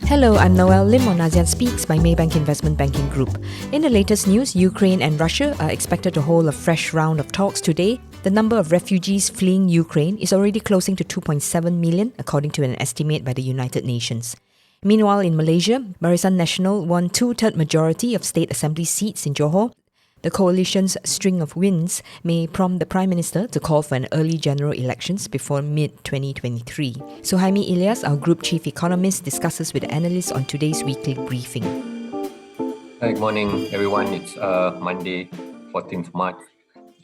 Hello, I'm Noelle Lim on ASEAN Speaks by Maybank Investment Banking Group. In the latest news, Ukraine and Russia are expected to hold a fresh round of talks today. The number of refugees fleeing Ukraine is already closing to 2.7 million, according to an estimate by the United Nations. Meanwhile, in Malaysia, Barisan Nasional won two-third majority of state assembly seats in Johor. The coalition's string of wins may prompt the Prime Minister to call for an early general elections before mid-2023. Suhaimi Ilias, our Group Chief Economist, discusses with analysts on today's weekly briefing. Good morning, everyone. It's Monday, 14th March.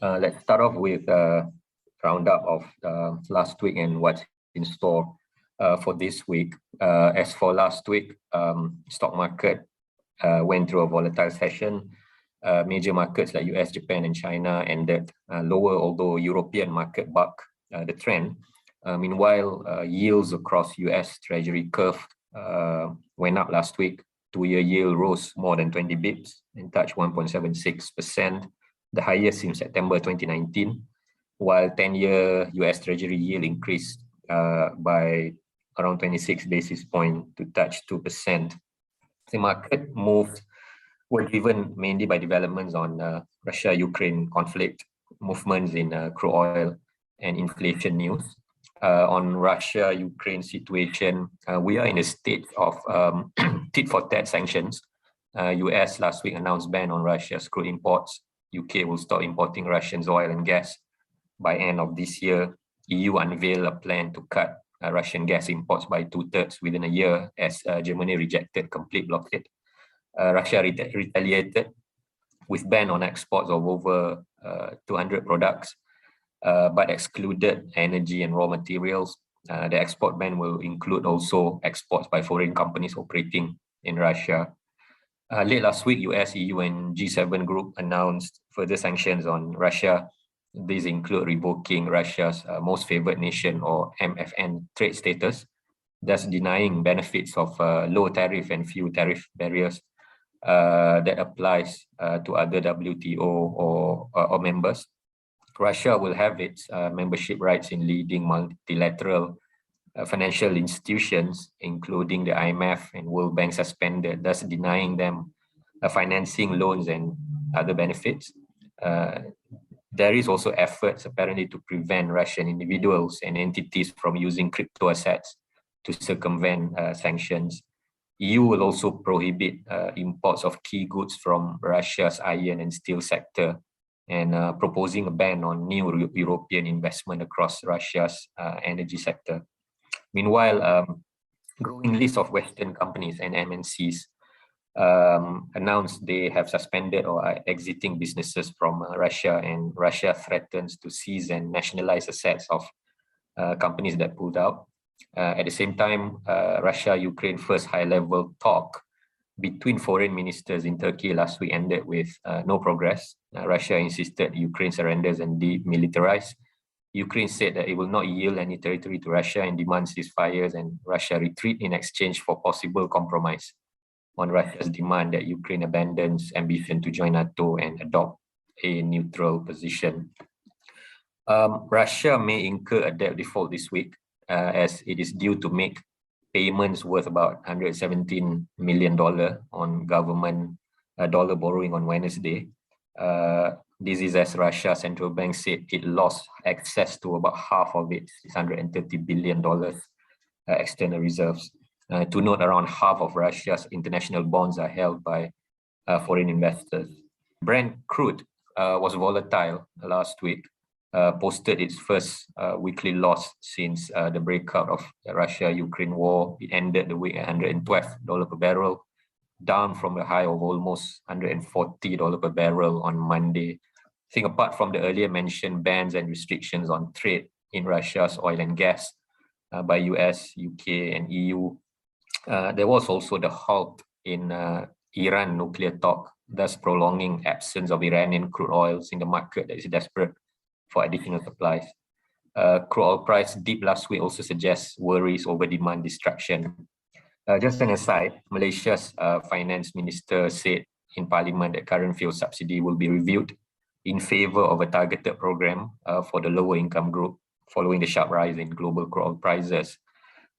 Let's start off with a roundup of last week and what's in store for this week. As for last week, stock market went through a volatile session. Major markets like US, Japan, and China ended lower, although European market bucked the trend. Meanwhile, yields across US Treasury curve went up last week. Two-year yield rose more than 20 bips and touched 1.76%, the highest since September 2019, while 10-year US Treasury yield increased by around 26 basis points to touch 2%. The market moved were driven mainly by developments on Russia-Ukraine conflict, movements in crude oil, and inflation news. On Russia-Ukraine situation, we are in a state of tit-for-tat sanctions. US last week announced ban on Russia's crude imports. UK will stop importing Russian oil and gas by end of this year. EU unveiled a plan to cut Russian gas imports by 2/3 within a year as Germany rejected complete blockade. Russia retaliated with ban on exports of over 200 products, but excluded energy and raw materials. The export ban will include also exports by foreign companies operating in Russia. Late last week, US, EU, and G7 group announced further sanctions on Russia. These include revoking Russia's most favored nation or MFN trade status, thus denying benefits of low tariff and few tariff barriers that applies to other WTO or members. Russia will have its membership rights in leading multilateral financial institutions, including the IMF and World Bank, suspended, thus denying them financing, loans, and other benefits. There is also efforts apparently to prevent Russian individuals and entities from using crypto assets to circumvent sanctions. EU will also prohibit imports of key goods from Russia's iron and steel sector, and proposing a ban on new European investment across Russia's energy sector. Meanwhile, growing list of Western companies and MNCs announced they have suspended or are exiting businesses from Russia, and Russia threatens to seize and nationalize assets of companies that pulled out. At the same time, Russia-Ukraine first high-level talk between foreign ministers in Turkey last week ended with no progress. Russia insisted Ukraine surrenders and demilitarize. Ukraine said that it will not yield any territory to Russia and demands ceasefires and Russia retreat in exchange for possible compromise on Russia's demand that Ukraine abandons ambition to join NATO and adopt a neutral position. Russia may incur a debt default this week, as it is due to make payments worth about $117 million on government dollar borrowing on Wednesday. This is as Russia central bank said it lost access to about half of its $630 billion external reserves. To note, around half of Russia's international bonds are held by foreign investors. Brent crude was volatile last week. Posted its first weekly loss since the breakout of the Russia-Ukraine war. It ended the week at $112 per barrel, down from a high of almost $140 per barrel on Monday. I think apart from the earlier mentioned bans and restrictions on trade in Russia's oil and gas by US, UK, and EU, there was also the halt in Iran nuclear talk, thus prolonging absence of Iranian crude oils in the market that is desperate for additional supplies. Crude oil price dip last week also suggests worries over demand destruction. Just an aside, Malaysia's finance minister said in parliament that current fuel subsidy will be reviewed in favor of a targeted program for the lower income group following the sharp rise in global crude oil prices.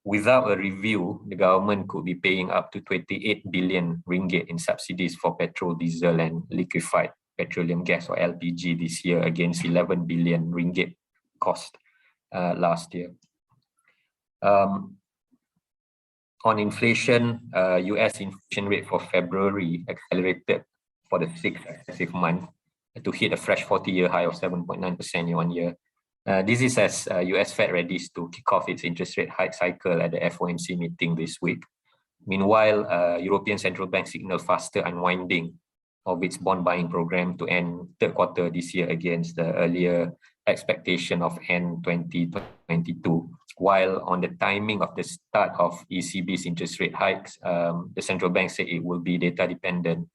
without a review, the government could be paying up to 28 billion ringgit in subsidies for petrol, diesel, and liquefied petroleum gas or LPG this year against 11 billion ringgit cost last year. On inflation, US inflation rate for February accelerated for the sixth successive month to hit a fresh 40-year high of 7.9% year-on-year. This is as US Fed readies to kick off its interest rate hike cycle at the FOMC meeting this week. Meanwhile, European Central Bank signaled faster unwinding of its bond buying program to end third quarter this year against the earlier expectation of end 2022. While on the timing of the start of ECB's interest rate hikes, the central bank said it will be data dependent,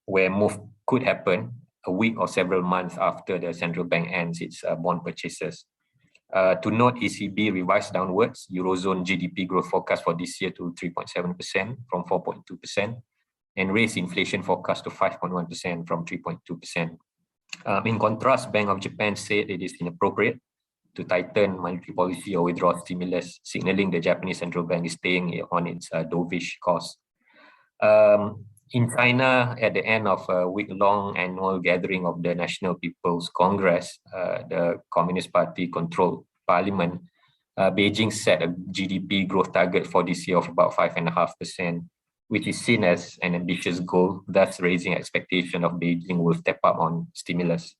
where move could happen a week or several months after the central bank ends its bond purchases. To note, ECB revised downwards Eurozone GDP growth forecast for this year to 3.7% from 4.2%, and raised inflation forecast to 5.1% from 3.2%. In contrast, Bank of Japan said it is inappropriate to tighten monetary policy or withdraw stimulus, signaling the Japanese central bank is staying on its dovish course. In China, at the end of a week-long annual gathering of the National People's Congress, the Communist Party-controlled parliament, Beijing set a GDP growth target for this year of about 5.5%, which is seen as an ambitious goal, thus raising expectation of Beijing will step up on stimulus.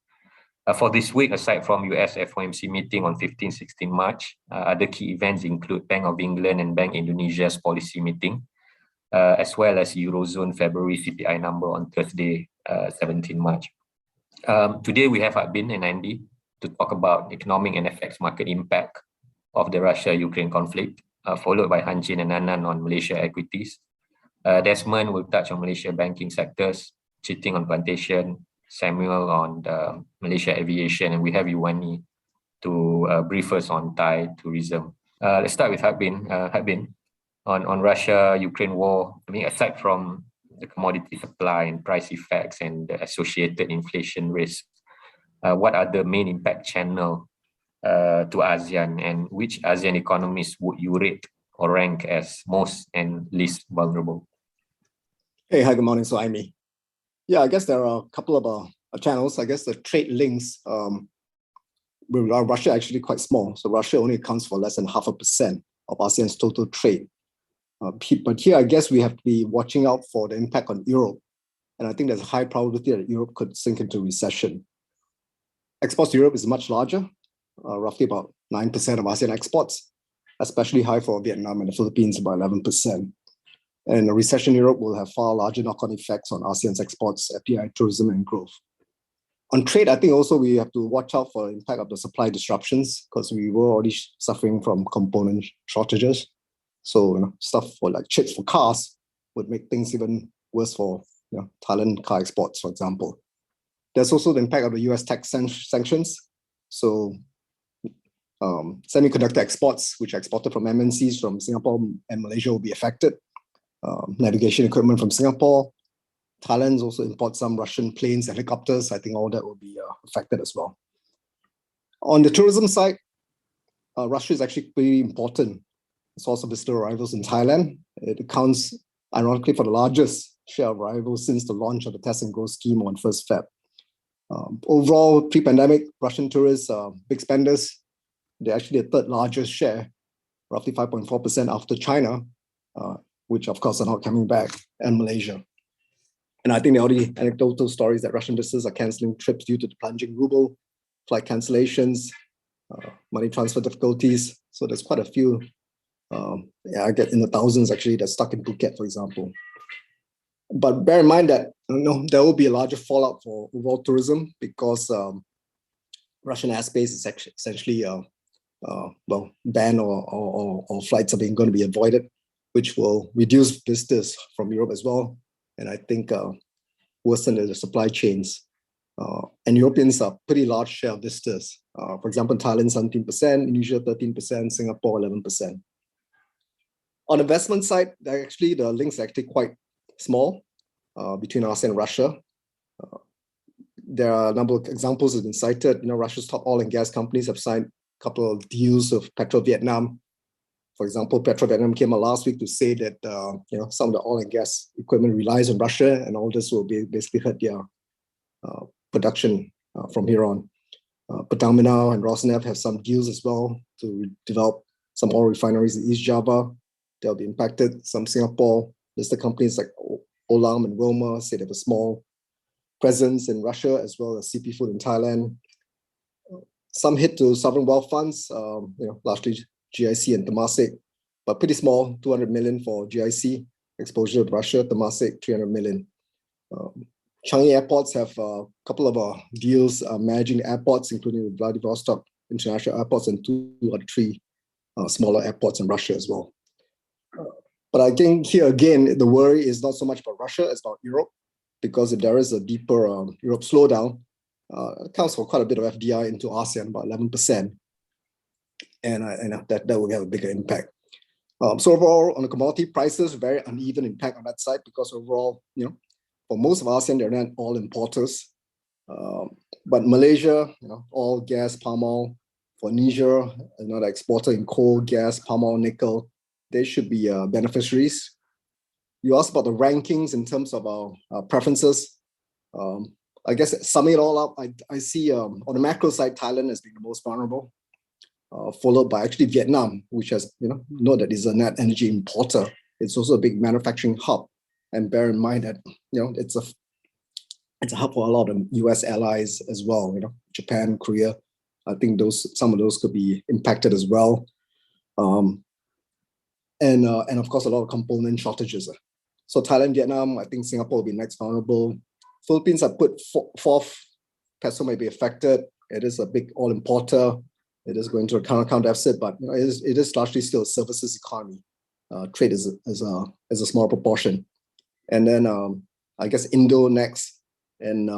For this week, aside from US FOMC meeting on 15-16 March, other key events include Bank of England and Bank Indonesia's policy meeting, as well as Eurozone February CPI number on Thursday, 17 March. Today, we have Bin and Andy to talk about economic and FX market impact of the Russia-Ukraine conflict, followed by Jin and Anand on Malaysia equities. Desmond will touch on Malaysia banking sectors, Ting on Plantation, Samuel on the Malaysia aviation, and we have Yuwanee to brief us on Thai tourism. Let's start with Bin. Bin, on Russia-Ukraine war, I mean, aside from the commodity supply and price effects and the associated inflation risk, what are the main impact channel to ASEAN, and which ASEAN economies would you rate or rank as most and least vulnerable? Hey, hi, good morning, Suhaimi. Yeah, I guess there are a couple of channels. I guess the trade links with Russia are actually quite small. So Russia only accounts for less than 0.5% of ASEAN's total trade. But here, I guess we have to be watching out for the impact on Europe. And I think there's a high probability that Europe could sink into recession. Exports to Europe is much larger, roughly about 9% of ASEAN exports, especially high for Vietnam and the Philippines, about 11%. And a recession in Europe will have far larger knock-on effects on ASEAN's exports, FDI, tourism, and growth. On trade, I think also we have to watch out for the impact of the supply disruptions, because we were already suffering from component shortages. So stuff for like chips for cars would make things even worse for Thailand car exports, for example. There's also the impact of the US tax sanctions. So semiconductor exports, which are exported from MNCs from Singapore and Malaysia, will be affected. Navigation equipment from Singapore. Thailand also imports some Russian planes, helicopters. I think all that will be affected as well. On the tourism side, Russia is actually pretty important source of visitor arrivals in Thailand. It accounts, ironically, for the largest share of arrivals since the launch of the Test and Go scheme on 1st Feb. Overall, pre-pandemic, Russian tourists are big spenders. They're actually the third largest share, roughly 5.4% after China, which of course are not coming back, and Malaysia. And I think the only anecdotal stories that Russian visitors are cancelling trips due to the plunging ruble, flight cancellations, money transfer difficulties. So there's quite a few, I get in the thousands actually, that's stuck in Phuket, for example. But bear in mind that there will be a larger fallout for overall tourism because Russian airspace is actually essentially banned or flights are going to be avoided, which will reduce visitors from Europe as well. And I think worsen the supply chains. And Europeans are pretty large share of visitors. For example, Thailand 17%, Indonesia 13%, Singapore 11%. On the investment side, actually the links are actually quite small between ASEAN and Russia. There are a number of examples that have been cited. Russia's top oil and gas companies have signed a couple of deals with Petro Vietnam, For example, Petro-Vietnam came out last week to say that some of the oil and gas equipment relies on Russia, and all this will basically hurt their production from here on. Pertamina and Rosneft have some deals as well to develop some oil refineries in East Java. They'll be impacted. Some Singapore listed companies like Olam and Wilmar say they have a small presence in Russia, as well as CP Food in Thailand. Some hit to sovereign wealth funds, largely GIC and Temasek, but pretty small, 200 million for GIC exposure to Russia, Temasek 300 million. Changi airports have a couple of deals managing airports, including Vladivostok International Airports and 2 or 3 smaller airports in Russia as well. But I think here again, the worry is not so much about Russia, it's about Europe, because if there is a deeper Europe slowdown, it accounts for quite a bit of FDI into ASEAN, about 11%. And that will have a bigger impact. So overall, on the commodity prices, very uneven impact on that side, because overall, for most of ASEAN, they're not all importers. But Malaysia, oil, gas, palm oil. For Niger, another exporter in coal, gas, palm oil, nickel, they should be beneficiaries. You asked about the rankings in terms of our preferences. I guess summing it all up, I see on the macro side, Thailand as being the most vulnerable, followed by actually Vietnam, which has, know that is a net energy importer. It's also a big manufacturing hub. And bear in mind that, it's a hub for a lot of US allies as well, Japan, Korea. I think some of those could be impacted as well. And of course, a lot of component shortages. So Thailand, Vietnam, I think Singapore will be next vulnerable. Philippines are put fourth. Peso may be affected. It is a big oil importer. It is going to a current account deficit, but it is largely still a services economy. Trade is a small proportion. And then I guess Indo next, and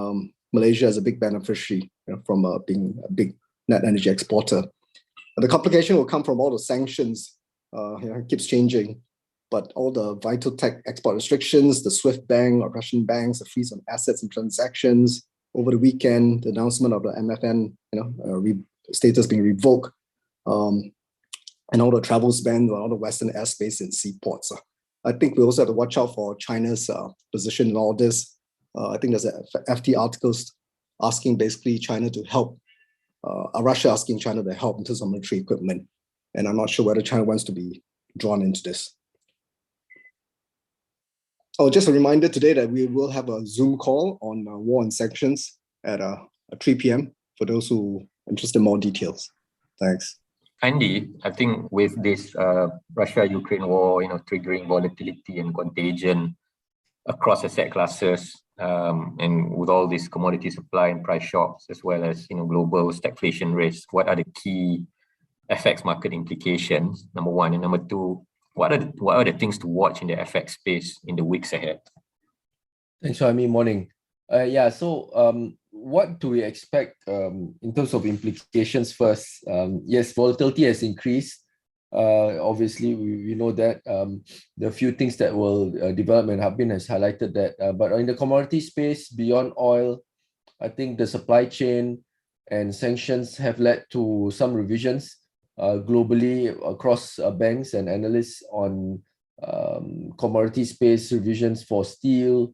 Malaysia is a big beneficiary from being a big net energy exporter. And the complication will come from all the sanctions. It keeps changing, but all the vital tech export restrictions, the SWIFT bank or Russian banks, the freeze on assets and transactions over the weekend, the announcement of the MFN, status being revoked, and all the travel bans on all the Western airspace and seaports. I think we also have to watch out for China's position in all this. I think there's a FT articles asking basically China to help, Russia asking China to help in terms of military equipment. And I'm not sure whether China wants to be drawn into this. Oh, just a reminder today that we will have a Zoom call on war and sanctions at 3 p.m. for those who are interested in more details. Thanks. Andy, I think with this Russia-Ukraine war, triggering volatility and contagion across asset classes, and with all these commodity supply and price shocks, as well as global stagflation risk, what are the key FX market implications? Number one, and number two, what are the things to watch in the FX space in the weeks ahead? Thanks, Suhaimi. Morning. So what do we expect in terms of implications first? Yes, volatility has increased. Obviously, we know that there are a few things that will develop, and Habin has highlighted that. But in the commodity space, beyond oil, I think the supply chain and sanctions have led to some revisions globally across banks and analysts on commodity space revisions for steel,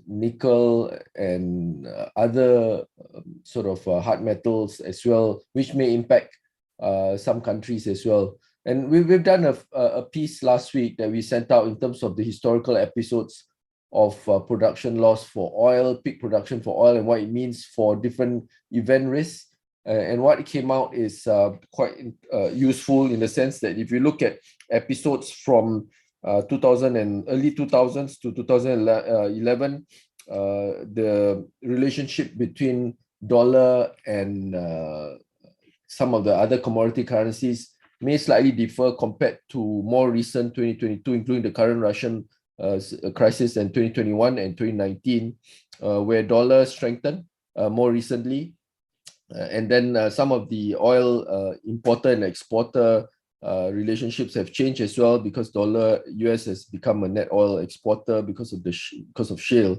nickel, and other sort of hard metals as well, which may impact some countries as well. And we've done a piece last week that we sent out in terms of the historical episodes of production loss for oil, peak production for oil, and what it means for different event risks. And what came out is quite useful in the sense that if you look at episodes from 2000 and early 2000s to 2011, the relationship between dollar and some of the other commodity currencies may slightly differ compared to more recent 2022, including the current Russian crisis, and 2021 and 2019, where dollar strengthened more recently. And then some of the oil importer and exporter relationships have changed as well, because US has become a net oil exporter because of shale.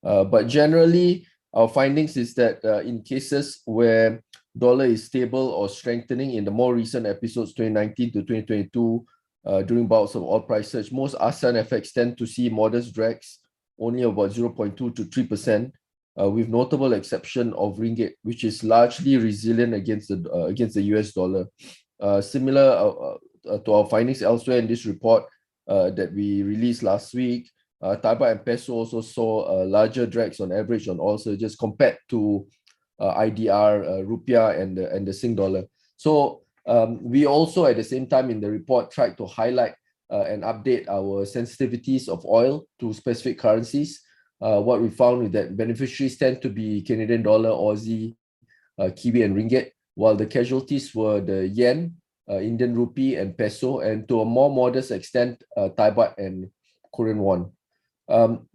But generally, our findings is that in cases where dollar is stable or strengthening in the more recent episodes, 2019 to 2022, during bouts of oil price surge. Most ASEAN FX tend to see modest drags, only about 0.2 to 3%, with notable exception of ringgit, which is largely resilient against the US dollar. Similar to our findings elsewhere in this report that we released last week, Thai baht and peso also saw larger drags on average on oil surges compared to IDR, rupiah, and the Sing dollar. So we also at the same time in the report tried to highlight and update our sensitivities of oil to specific currencies. What we found is that beneficiaries tend to be Canadian dollar, Aussie, Kiwi, and ringgit, while the casualties were the yen, Indian rupee, and peso, and to a more modest extent, Thai baht and Korean won.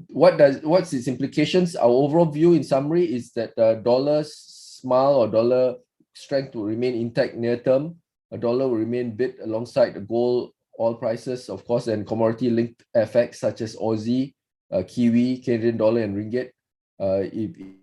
What's its implications? Our overall view in summary is that dollar smile or dollar strength will remain intact near term. A dollar will remain bid alongside the gold, oil prices, of course, and commodity-linked FX such as Aussie, Kiwi, Canadian dollar, and ringgit,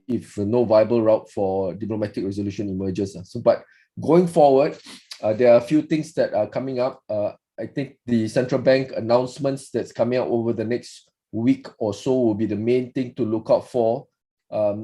if no viable route for diplomatic resolution emerges. But going forward, there are a few things that are coming up. I think the central bank announcements that's coming out over the next week or so will be the main thing to look out for,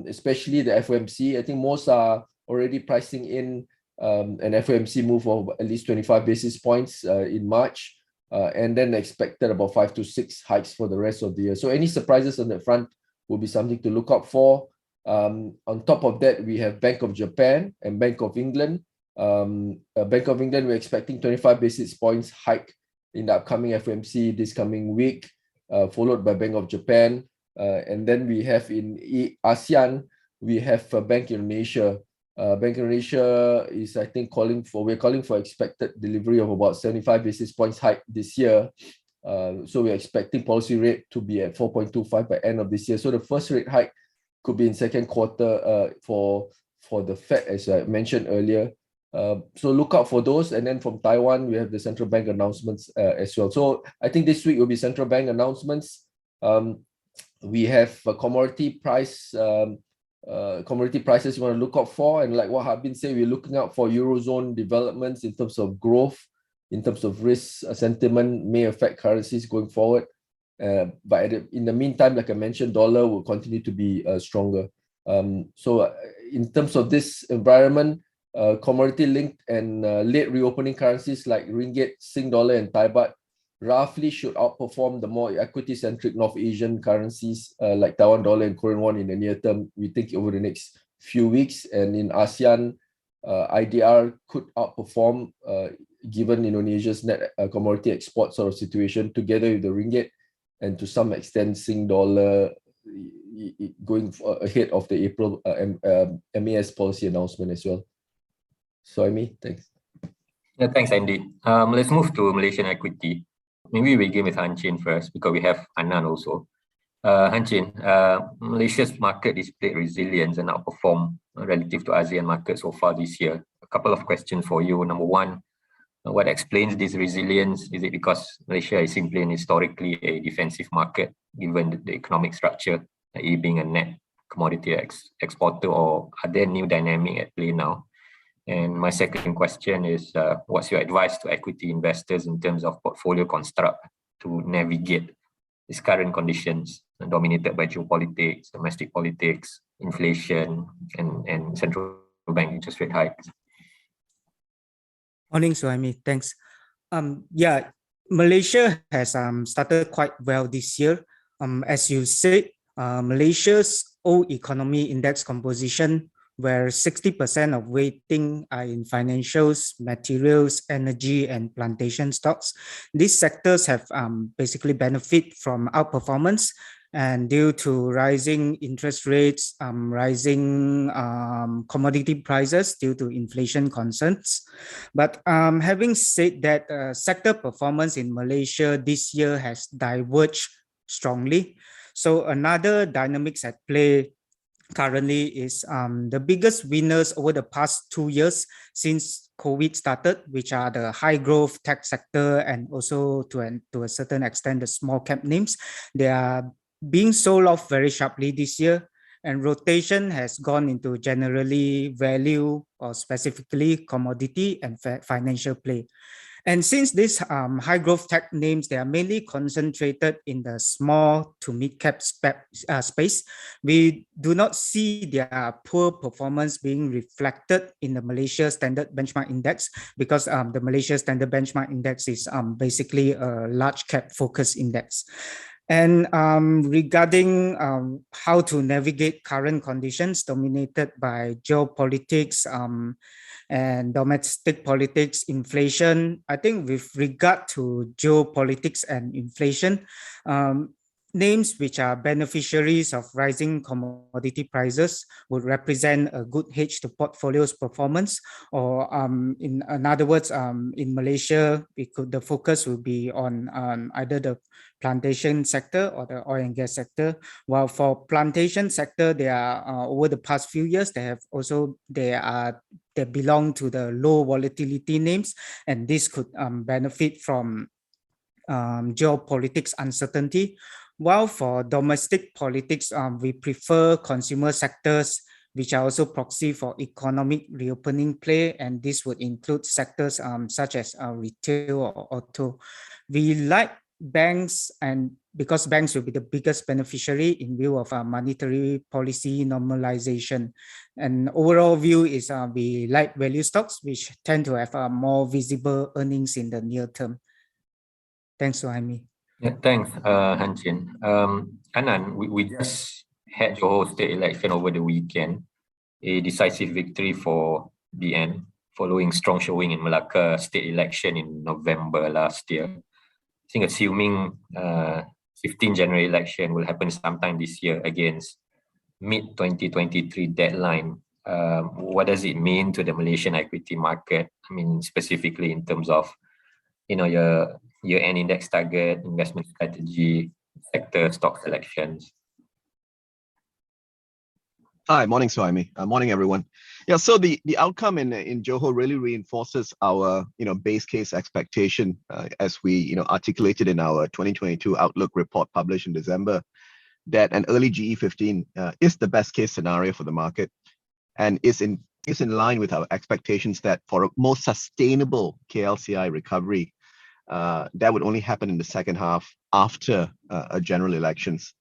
especially the FOMC. I think most are already pricing in an FOMC move of at least 25 basis points in March, and then expected about 5 to 6 hikes for the rest of the year. So any surprises on that front will be something to look out for. On top of that, we have Bank of Japan and Bank of England. Bank of England, we're expecting 25 basis points hike in the upcoming FOMC this coming week, followed by Bank of Japan. And then we have in ASEAN, we have Bank Indonesia. Bank Indonesia is, I think, we're calling for expected delivery of about 75 basis points hike this year. So we're expecting policy rate to be at 4.25 by end of this year. So the first rate hike could be in second quarter for the Fed, as I mentioned earlier. So look out for those. And then from Taiwan, we have the central bank announcements as well. So I think this week will be central bank announcements. We have commodity prices you want to look out for. And like what Harbin said, we're looking out for Eurozone developments in terms of growth, in terms of risk sentiment may affect currencies going forward. But in the meantime, like I mentioned, dollar will continue to be stronger. So in terms of this environment, commodity-linked and late reopening currencies like ringgit, Sing dollar, and Thai baht roughly should outperform the more equity-centric North Asian currencies like Taiwan dollar and Korean won in the near term, we think over the next few weeks. And in ASEAN, IDR could outperform given Indonesia's net commodity export sort of situation together with the ringgit, and to some extent Sing dollar going ahead of the April MAS policy announcement as well. Suhaimi, thanks. Yeah, thanks, Andy. Let's move to Malaysian equity. Maybe we begin with Han Chin first because we have Anand also. Han Chin, Malaysia's market displayed resilience and outperformed relative to ASEAN markets so far this year. A couple of questions for you. Number one, what explains this resilience? Is it because Malaysia is simply and historically a defensive market, given the economic structure, i.e. being a net commodity exporter, or are there new dynamics at play now? And my second question is, what's your advice to equity investors in terms of portfolio construct to navigate these current conditions dominated by geopolitics, domestic politics, inflation, and central bank interest rate hikes? Morning, Suhaimi. Thanks. Yeah, Malaysia has started quite well this year. As you said, Malaysia's old economy index composition, where 60% of weighting are in financials, materials, energy, and plantation stocks. These sectors have basically benefit from outperformance, and due to rising interest rates, rising commodity prices due to inflation concerns. But having said that, sector performance in Malaysia this year has diverged strongly. So another dynamics at play currently is the biggest winners over the past 2 years since COVID started, which are the high growth tech sector and also to a certain extent the small cap names. They are being sold off very sharply this year. and rotation has gone into generally value or specifically commodity and financial play. And since these high growth tech names, they are mainly concentrated in the small to mid cap space, we do not see their poor performance being reflected in the Malaysia Standard Benchmark Index, because the Malaysia Standard Benchmark Index is basically a large cap focus index. And regarding how to navigate current conditions dominated by geopolitics and domestic politics, inflation, I think with regard to geopolitics and inflation, names which are beneficiaries of rising commodity prices would represent a good hedge to portfolio's performance. Or in other words, in Malaysia, the focus will be on either the plantation sector or the oil and gas sector. While for plantation sector, they are over the past few years, they belong to the low volatility names, and this could benefit from geopolitics uncertainty. While for domestic politics, we prefer consumer sectors, which are also proxy for economic reopening play, and this would include sectors such as retail or auto. We like banks, and because banks will be the biggest beneficiary in view of monetary policy normalization. And overall view is we like value stocks, which tend to have more visible earnings in the near term. Thanks, Suhaimi. Yeah, thanks, Han Chin. Anand, we just had Johor state election over the weekend, a decisive victory for BN following strong showing in Malacca state election in November last year. I think assuming 15 January election will happen sometime this year against mid-2023 deadline, what does it mean to the Malaysian equity market? I mean, specifically in terms of, your year-end index target, investment strategy, sector stock selections. Hi, morning, Suhaimi. Morning, everyone. Yeah, so the outcome in Johor really reinforces our base case expectation as we articulated in our 2022 Outlook report published in December, that an early GE15 is the best case scenario for the market, and is in line with our expectations that for a more sustainable KLCI recovery, that would only happen in the second half after a general elections.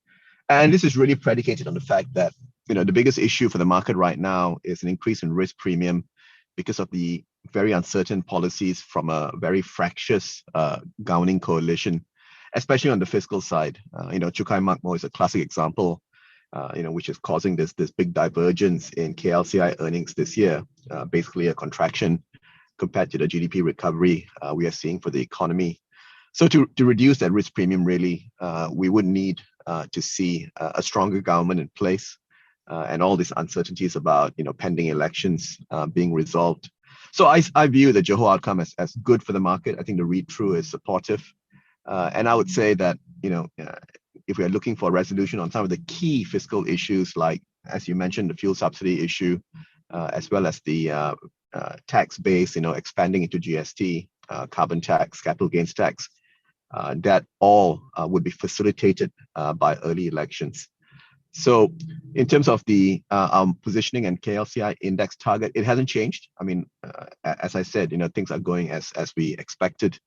And this is really predicated on the fact that the biggest issue for the market right now is an increase in risk premium because of the very uncertain policies from a very fractious governing coalition, especially on the fiscal side. Cukai Makmur is a classic example, which is causing this big divergence in KLCI earnings this year, basically a contraction compared to the GDP recovery we are seeing for the economy. So to reduce that risk premium, really, we would need to see a stronger government in place and all these uncertainties about pending elections being resolved. So I view the Johor outcome as good for the market. I think the read-through is supportive. And I would say that, if we are looking for a resolution on some of the key fiscal issues, like, as you mentioned, the fuel subsidy issue, as well as the tax base, expanding into GST, carbon tax, capital gains tax, that all would be facilitated by early elections. So in terms of the positioning and KLCI index target, it hasn't changed. I mean, as I said, things are going as we expected.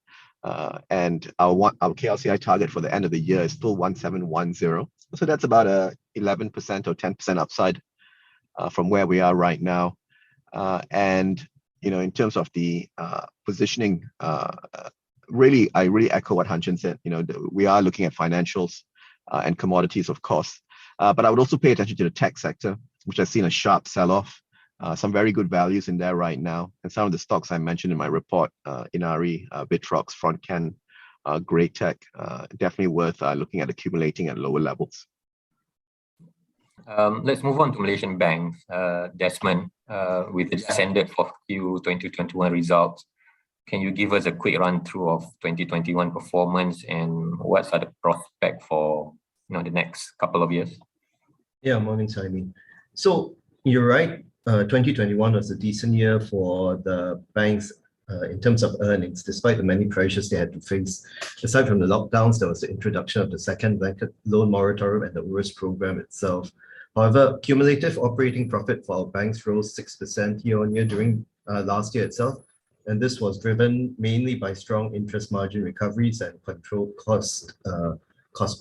And our KLCI target for the end of the year is still 1710. So that's about a 11% or 10% upside from where we are right now. And in terms of the positioning, I really echo what Han Chin said. We are looking at financials and commodities, of course, but I would also pay attention to the tech sector, which has seen a sharp sell-off. Some very good values in there right now, and some of the stocks I mentioned in my report, Inari, Vitrox, Frontcan, Great Tech, definitely worth looking at accumulating at lower levels. Let's move on to Malaysian banks. Desmond, with the just ended for Q 2021 results, can you give us a quick run through of 2021 performance and what's the prospect for the next couple of years? Yeah, morning, Suhaimi. So you're right. 2021 was a decent year for the banks in terms of earnings, despite the many pressures they had to face. Aside from the lockdowns, there was the introduction of the second blanket loan moratorium and the URS program itself. However, cumulative operating profit for our banks rose 6% year-on-year during last year itself, and this was driven mainly by strong interest margin recoveries and controlled cost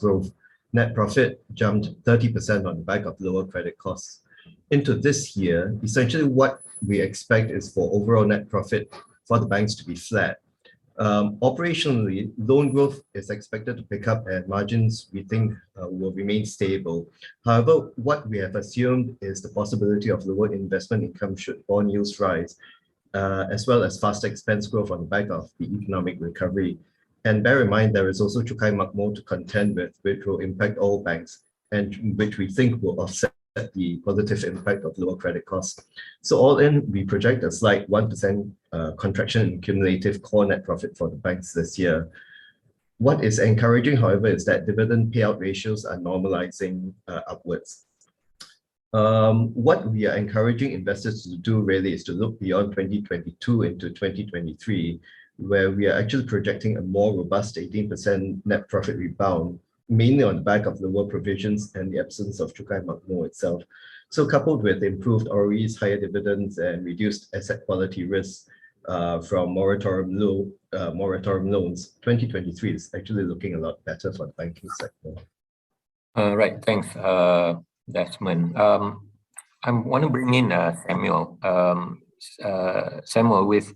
growth. Net profit jumped 30% on the back of lower credit costs. Into this year, essentially what we expect is for overall net profit for the banks to be flat. Operationally, loan growth is expected to pick up and margins we think will remain stable. However, what we have assumed is the possibility of lower investment income should bond yields rise, as well as faster expense growth on the back of the economic recovery. And bear in mind, there is also Chukai Makmur to contend with, which will impact all banks and which we think will offset the positive impact of lower credit costs. So all in, we project a slight 1% contraction in cumulative core net profit for the banks this year. What is encouraging, however, is that dividend payout ratios are normalizing upwards. What we are encouraging investors to do really is to look beyond 2022 into 2023, where we are actually projecting a more robust 18% net profit rebound, mainly on the back of lower provisions and the absence of Chukai Makmur itself. So coupled with improved ROEs, higher dividends, and reduced asset quality risks from moratorium loans, 2023 is actually looking a lot better for the banking sector. Right, thanks, Desmond. I want to bring in Samuel. Samuel, with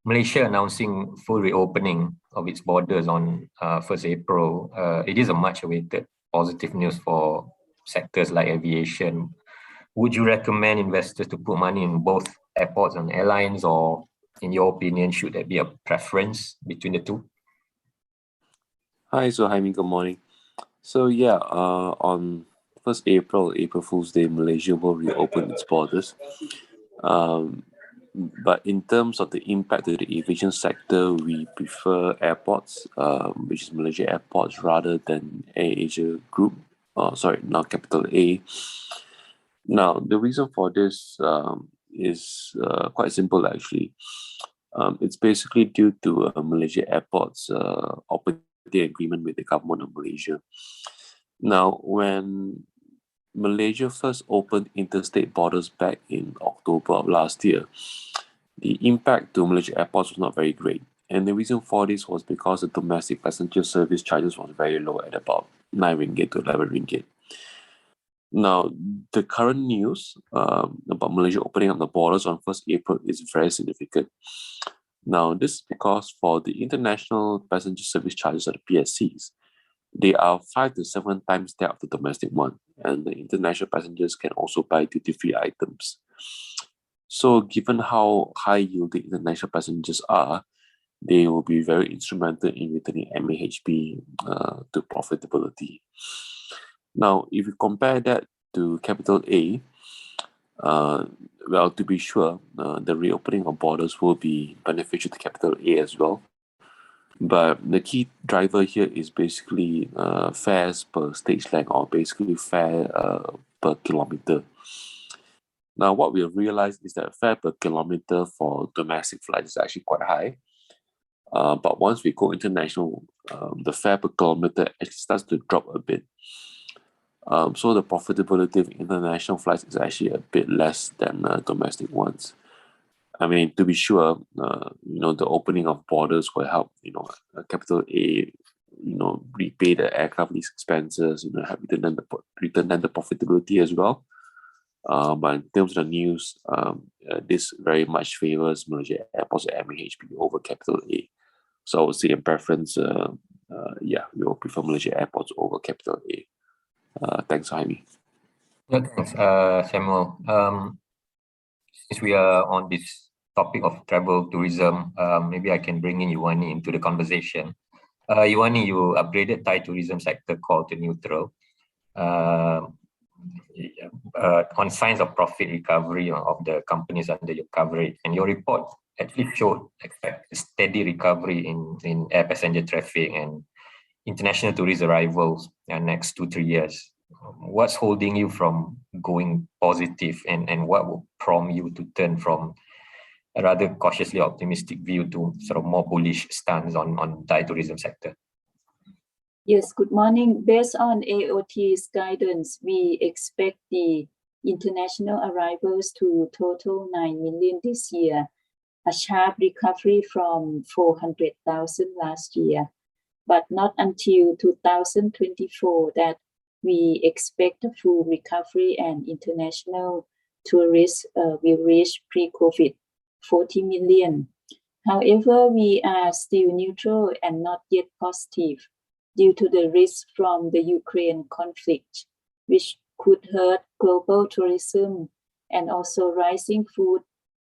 Malaysia announcing full reopening of its borders on 1st April, it is a much-awaited positive news for sectors like aviation. Would you recommend investors to put money in both airports and airlines, or in your opinion, should there be a preference between the two? Hi, Suhaimi, good morning. So yeah, on 1st April Fool's Day, Malaysia will reopen its borders. But in terms of the impact to the aviation sector, we prefer airports, which is Malaysia Airports, rather than AirAsia Group. Now Capital A. Now, the reason for this is quite simple, actually. It's basically due to Malaysia Airports' operating agreement with the government of Malaysia. Now, when Malaysia first opened interstate borders back in October of last year, the impact to Malaysia Airports was not very great. And the reason for this was because the domestic passenger service charges was very low at about 9 ringgit to 11 ringgit. Now, the current news about Malaysia opening up the borders on 1st April is very significant. Now, this is because for the international passenger service charges, or the PSCs, they are 5 to 7 times that of the domestic one, and the international passengers can also buy duty-free items. So given how high yielding international passengers are, they will be very instrumental in returning MAHB to profitability. Now, if you compare that to Capital A, well, to be sure, the reopening of borders will be beneficial to Capital A as well. But the key driver here is basically fares per stage length, or basically fare per kilometer. Now, what we have realized is that fare per kilometer for domestic flights is actually quite high. But once we go international, the fare per kilometer actually starts to drop a bit. So the profitability of international flights is actually a bit less than domestic ones. I mean, to be sure, the opening of borders will help, Capital A, repay the aircraft lease expenses, have return them the profitability as well. But in terms of the news, this very much favors Malaysia Airports and MAHB over Capital A. So I would say in preference, we will prefer Malaysia Airports over Capital A. Thanks, Jaime. Yeah, thanks, Samuel. Since we are on this topic of travel tourism, maybe I can bring in Yuwanee into the conversation. Yuwanee, you upgraded Thai tourism sector call to neutral on signs of profit recovery of the companies under your coverage. And your report actually showed expect steady recovery in air passenger traffic and international tourist arrivals in the next 2-3 years. What's holding you from going positive, and what will prompt you to turn from a rather cautiously optimistic view to sort of more bullish stance on Thai tourism sector? Yes, good morning. Based on AOT's guidance, we expect the international arrivals to total 9 million this year, a sharp recovery from 400,000 last year, but not until 2024 that we expect a full recovery and international tourists will reach pre-COVID 40 million. However, we are still neutral and not yet positive due to the risk from the Ukraine conflict, which could hurt global tourism, and also rising food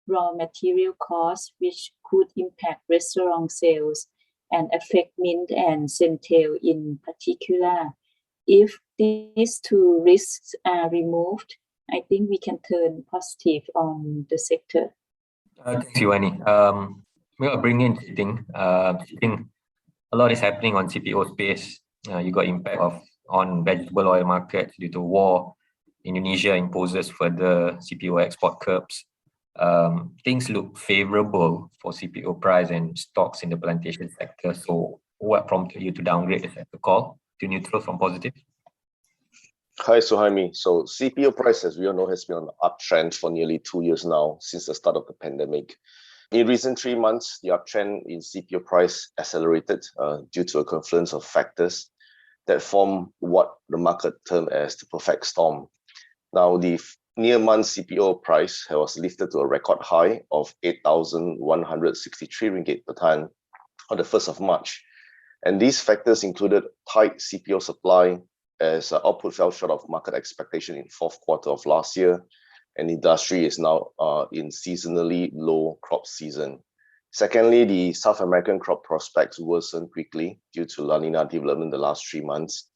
raw material costs, which could impact restaurant sales and affect Mint and Centel in particular. If these two risks are removed, I think we can turn positive on the sector. Thanks, Yuwanee. We'll bring in Ting. Ting, a lot is happening on CPO space. You got impact on vegetable oil markets due to war. Indonesia imposes further CPO export curbs. Things look favorable for CPO price and stocks in the plantation sector. So what prompted you to downgrade the sector call to neutral from positive? Hi, Suhaimi. So CPO price, as we all know, has been on the uptrend for nearly 2 years now since the start of the pandemic. In recent 3 months, the uptrend in CPO price accelerated due to a confluence of factors that form what the market termed as the perfect storm. Now, the near-month CPO price was lifted to a record high of 8,163 ringgit per tonne on the 1st of March. And these factors included tight CPO supply as output fell short of market expectation in fourth quarter of last year, and industry is now in seasonally low crop season. Secondly, the South American crop prospects worsened quickly due to La Nina development in the last 3 months.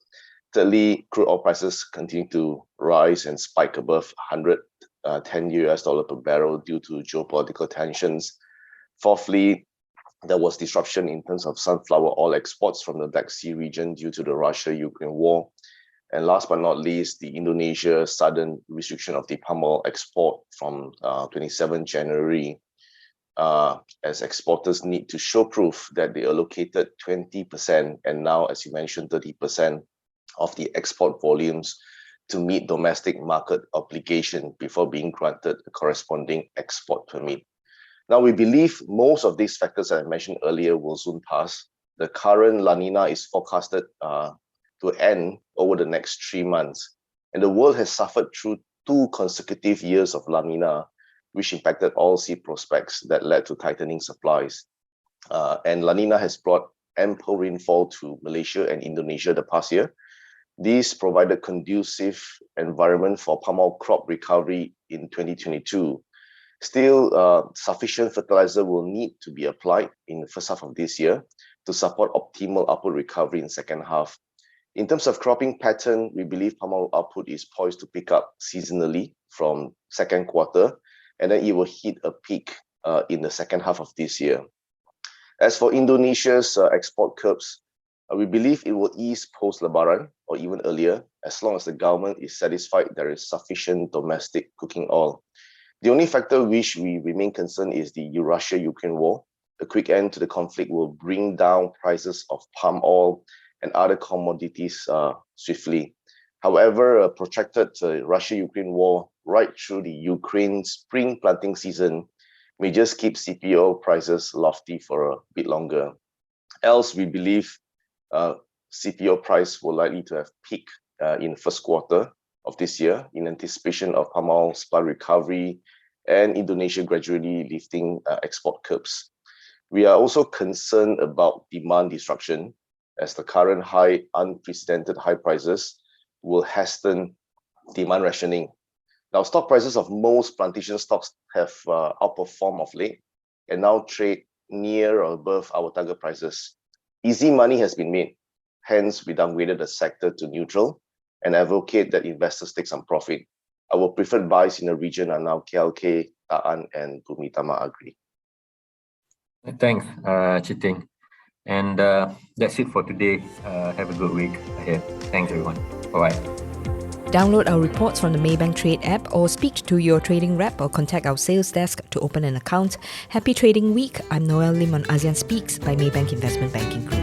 Thirdly, crude oil prices continue to rise and spike above $110 per barrel due to geopolitical tensions. Fourthly, there was disruption in terms of sunflower oil exports from the Black Sea region due to the Russia-Ukraine war. And last but not least, the Indonesia sudden restriction of the palm oil export from 27 January, as exporters need to show proof that they allocated 20% and now, as you mentioned, 30% of the export volumes to meet domestic market obligation before being granted a corresponding export permit. Now, we believe most of these factors that I mentioned earlier will soon pass. The current La Nina is forecasted to end over the next 3 months. And the world has suffered through 2 consecutive years of La Nina, which impacted all seed prospects that led to tightening supplies. And La Nina has brought ample rainfall to Malaysia and Indonesia the past year. These provided conducive environment for palm oil crop recovery in 2022. Still, sufficient fertilizer will need to be applied in the first half of this year to support optimal output recovery in second half. In terms of cropping pattern, we believe palm oil output is poised to pick up seasonally from second quarter, and then it will hit a peak in the second half of this year. As for Indonesia's export curbs, we believe it will ease post-Lebaran or even earlier, as long as the government is satisfied there is sufficient domestic cooking oil. The only factor which we remain concerned is the Russia-Ukraine war. A quick end to the conflict will bring down prices of palm oil and other commodities swiftly. However, a protracted Russia-Ukraine war right through the Ukraine spring planting season may just keep CPO prices lofty for a bit longer. Else, we believe CPO price will likely to have peaked in first quarter of this year in anticipation of palm oil supply recovery and Indonesia gradually lifting export curbs. We are also concerned about demand destruction, as the current unprecedented high prices will hasten demand rationing. Now, stock prices of most plantation stocks have outperformed of late and now trade near or above our target prices. Easy money has been made. Hence, we downgraded the sector to neutral and advocate that investors take some profit. Our preferred buys in the region are now KLK, Ta'an, and Bumitama Agri. Thanks, Ting. And that's it for today. Have a good week ahead. Thanks, everyone. Bye-bye. Download our reports from the Maybank Trade app or speak to your trading rep or contact our sales desk to open an account. Happy trading week. I'm Noelle Lim on ASEAN Speaks by Maybank Investment Banking Group.